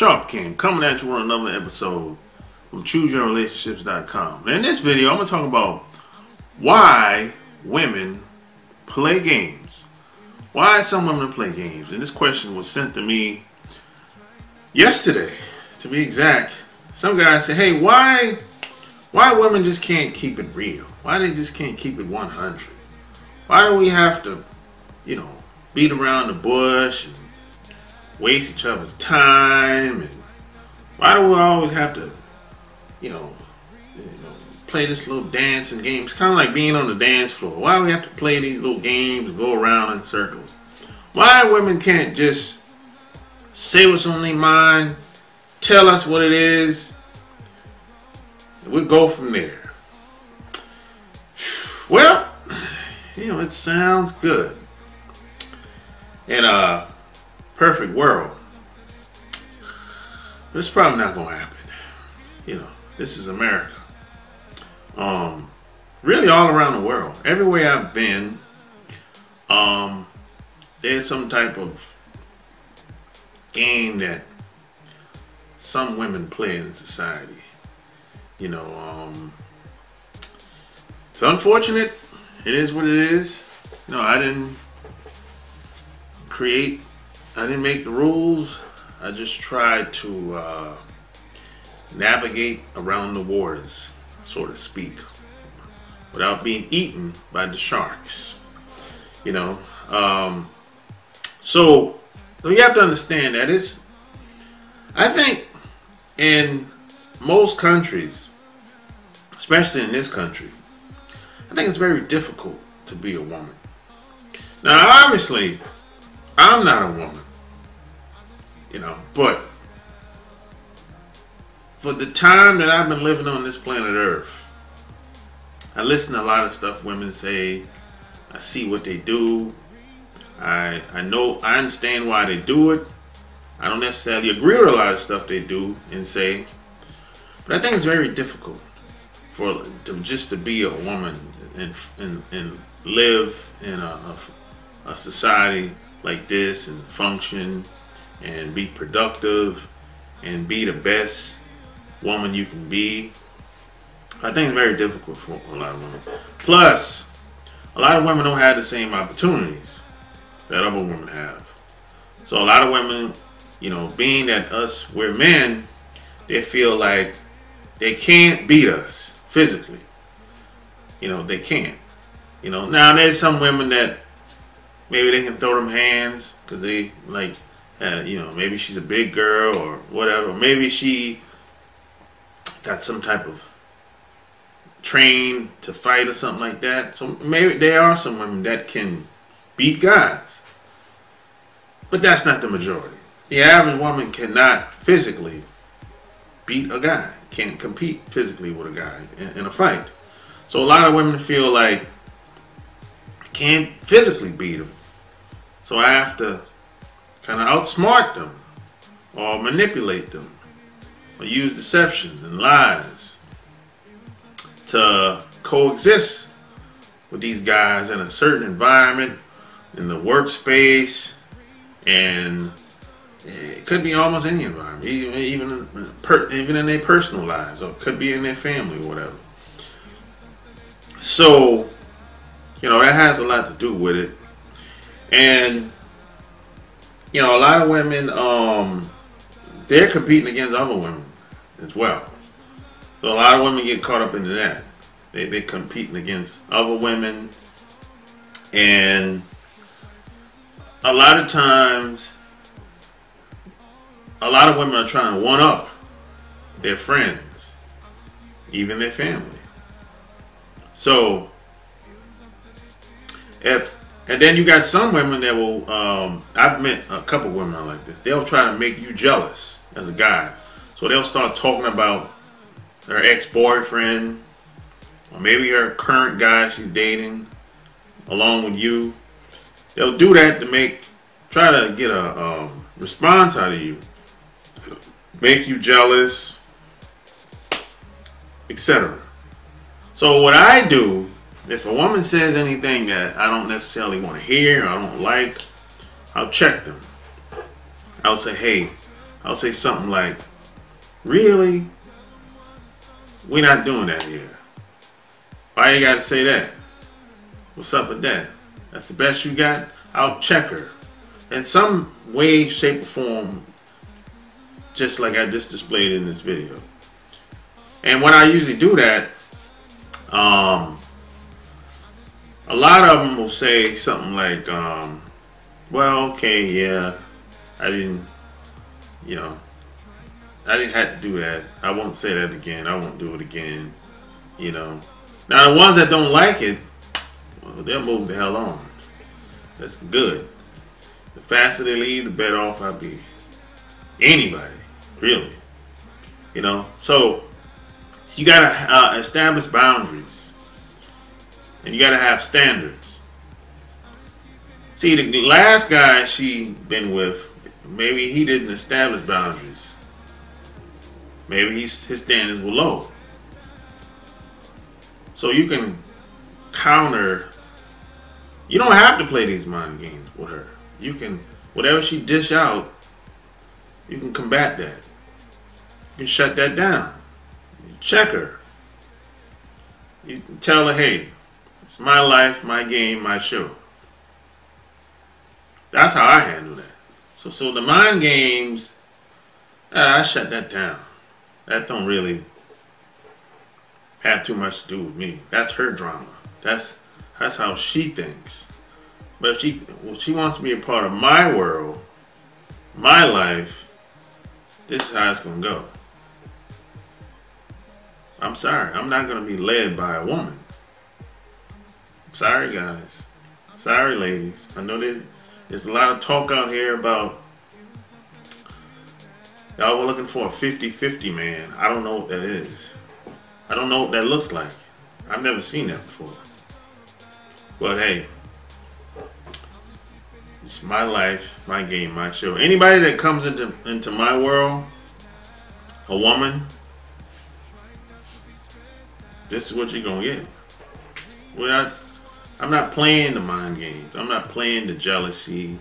Sharp King coming at you on another episode from ChooseYourRelationships.com. In this video, I'm going to talk about why women play games. Why some women play games. And this question was sent to me yesterday, to be exact. Some guy said, hey, why women just can't keep it real? Why they just can't keep it 100? Why do we have to, beat around the bush and waste each other's time? And why do we always have to, play this little dancing game? It's kind of like being on the dance floor. Why do we have to play these little games and go around in circles? Why women can't just say what's on their mind, tell us what it is, and we'll go from there? Well, it sounds good. In a perfect world, this is probably not going to happen. This is America. Really all around the world, everywhere I've been, there's some type of game that some women play in society. It's unfortunate. It is what it is. I didn't make the rules. I just tried to navigate around the waters, so to speak, without being eaten by the sharks. So you have to understand that I think in most countries, especially in this country, I think it's very difficult to be a woman. Now, obviously, I'm not a woman, but for the time that I've been living on this planet Earth, I listen to a lot of stuff women say. I see what they do. I understand why they do it. I don't necessarily agree with a lot of stuff they do and say, but I think it's very difficult to be a woman and live in a society like this and function and be productive and be the best woman you can be. I think it's very difficult for a lot of women. Plus, a lot of women don't have the same opportunities that other women have. So a lot of women, being that we're men, they feel like they can't beat us physically. They can't. Now there's some women that maybe they can throw them hands because they maybe she's a big girl or whatever. Maybe she got some type of train to fight or something like that. So maybe there are some women that can beat guys. But that's not the majority. The average woman cannot physically beat a guy. Can't compete physically with a guy in a fight. So a lot of women feel like I can't physically beat him. So I have to kind of outsmart them or manipulate them or use deception and lies to coexist with these guys in a certain environment, in the workspace, and it could be almost any environment, even in their personal lives, or it could be in their family or whatever. So, that has a lot to do with it. And, a lot of women, they're competing against other women as well. So a lot of women get caught up into that. They're competing against other women. And a lot of times, a lot of women are trying to one-up their friends, even their family. So, and then you got some women that will, I've met a couple women like this. They'll try to make you jealous as a guy. So they'll start talking about her ex-boyfriend, or maybe her current guy she's dating, along with you. They'll do that to try to get a response out of you, make you jealous, etc. So what I do, if a woman says anything that I don't necessarily want to hear, or I don't like, I'll check them. I'll say, hey, I'll say something like, really? We're not doing that here. Why you gotta say that? What's up with that? That's the best you got? I'll check her. In some way, shape, or form, just like I just displayed in this video. And when I usually do that, a lot of them will say something like, well, okay, yeah, I didn't have to do that. I won't say that again. I won't do it again. Now the ones that don't like it, well, they'll move the hell on. That's good. The faster they leave, the better off I'll be. Anybody, really. So you gotta establish boundaries, and you gotta have standards. See, the last guy she been with, maybe he didn't establish boundaries. Maybe his standards were low. So you can counter. You don't have to play these mind games with her. You can, whatever she dish out, you can combat that. You can shut that down. You check her. You can tell her, hey, it's my life, my game, my show. That's how I handle that. So the mind games, I shut that down. That don't really have too much to do with me. That's her drama. That's how she thinks. But if she wants to be a part of my world, my life, this is how it's gonna go. I'm sorry. I'm not gonna be led by a woman. Sorry, guys. Sorry, ladies. I know there's a lot of talk out here about y'all were looking for a 50-50 man. I don't know what that is. I don't know what that looks like. I've never seen that before. But hey, it's my life, my game, my show. Anybody that comes into my world, a woman, this is what you're gonna get. I'm not playing the mind games. I'm not playing the jealousy,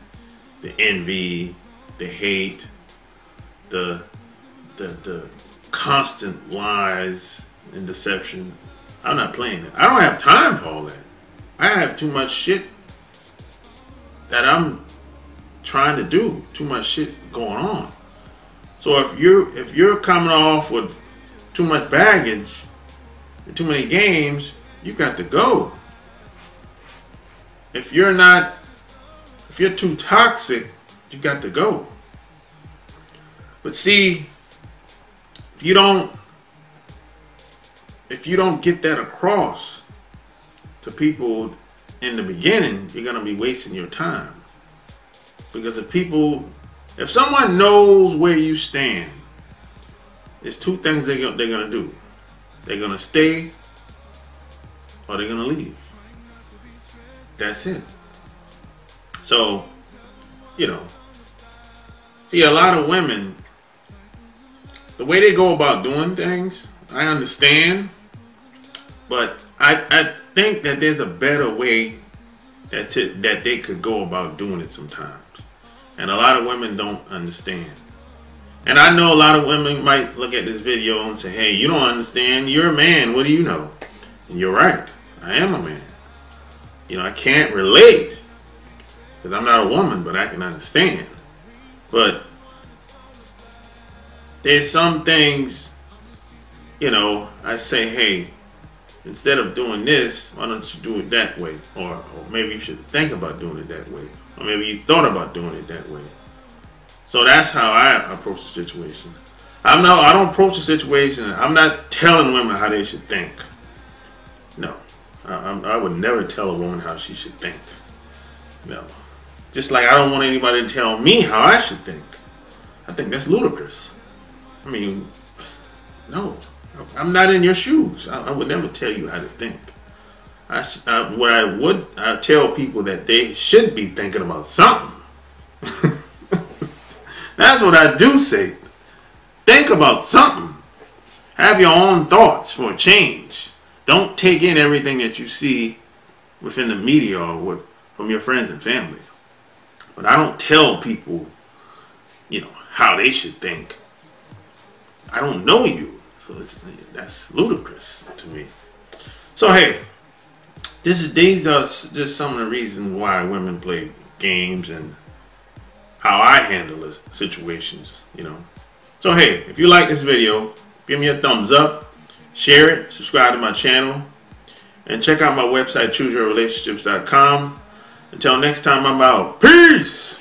the envy, the hate, the constant lies and deception. I'm not playing it. I don't have time for all that. I have too much shit that I'm trying to do. Too much shit going on. So if you're coming off with too much baggage, too many games, you got to go. If you're too toxic, you got to go. But see, if you don't get that across to people in the beginning, you're gonna be wasting your time. Because if someone knows where you stand, there's two things they're gonna do. They're gonna stay or they're gonna leave. That's it. So, see, a lot of women, the way they go about doing things, I understand, but I think that there's a better way that they could go about doing it sometimes. And a lot of women don't understand. And I know a lot of women might look at this video and say, hey, you don't understand. You're a man. What do you know? And you're right. I am a man. I can't relate because I'm not a woman, but I can understand. But there's some things, I say, hey, instead of doing this, why don't you do it that way? Or maybe you should think about doing it that way. Or maybe you thought about doing it that way. So that's how I approach the situation. I don't approach the situation. I'm not telling women how they should think. No. I would never tell a woman how she should think. No. Just like I don't want anybody to tell me how I should think. I think that's ludicrous. I mean, no. I'm not in your shoes. I would never tell you how to think. I tell people that they should be thinking about something. That's what I do say. Think about something. Have your own thoughts for a change. Don't take in everything that you see within the media or from your friends and family. But I don't tell people you know, how they should think. I don't know you, so that's ludicrous to me. So hey, these are just some of the reasons why women play games and how I handle situations, you know. So hey, if you like this video, give me a thumbs up, share it, subscribe to my channel, and check out my website, chooseyourrelationships.com. Until next time, I'm out. Peace!